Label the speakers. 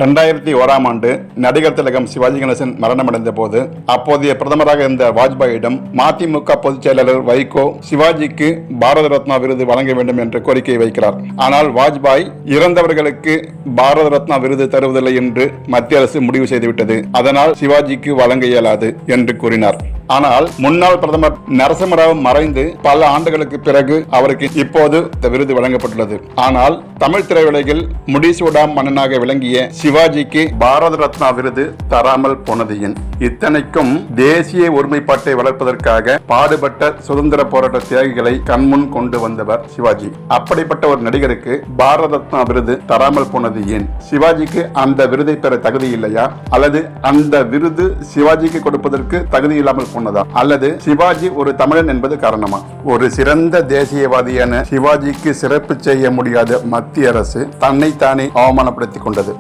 Speaker 1: 2001ஆம் ஆண்டு நடிகர் திலகம் சிவாஜி கணேசன் மரணமடைந்த போது அப்போதைய பிரதமராக இருந்த வாஜ்பாயிடம் மதிமுக பொதுச் செயலாளர் வைகோ சிவாஜிக்கு பாரத ரத்னா விருது வழங்க வேண்டும் என்ற கோரிக்கை வைக்கிறார். ஆனால் வாஜ்பாய் இறந்தவர்களுக்கு பாரத ரத்னா விருது தருவதில்லை என்று மத்திய அரசு முடிவு செய்துவிட்டது, அதனால் சிவாஜிக்கு வழங்க இயலாது என்று கூறினார். ஆனால் முன்னாள் பிரதமர் நரசிம்மராவ் மறைந்து பல ஆண்டுகளுக்கு பிறகு அவருக்கு இப்போது இந்த விருது வழங்கப்பட்டுள்ளது. ஆனால் தமிழ் திரையுலகில் முடிசூடா மன்னனாக விளங்கிய சிவாஜிக்கு பாரத ரத்னா விருது தராமல் போனது ஏன்? இத்தனைக்கும் தேசிய ஒருமைப்பாட்டை வளர்ப்பதற்காக பாடுபட்ட சுதந்திர போராட்ட தியாகிகளை கண்முன் கொண்டு வந்தவர் சிவாஜி. அப்படிப்பட்ட ஒரு நடிகருக்கு பாரத ரத்னா விருது தராமல் போனது ஏன்? சிவாஜிக்கு அந்த விருதை பெற தகுதி இல்லையா, அல்லது அந்த விருது சிவாஜிக்கு கொடுப்பதற்கு தகுதி இல்லாமல் போனதா, அல்லது சிவாஜி ஒரு தமிழன் என்பது காரணமா? ஒரு சிறந்த தேசியவாதியான சிவாஜிக்கு சிறப்பு செய்ய முடியாத மத்திய அரசு தன்னைத்தானே அவமானப்படுத்திக் கொண்டது.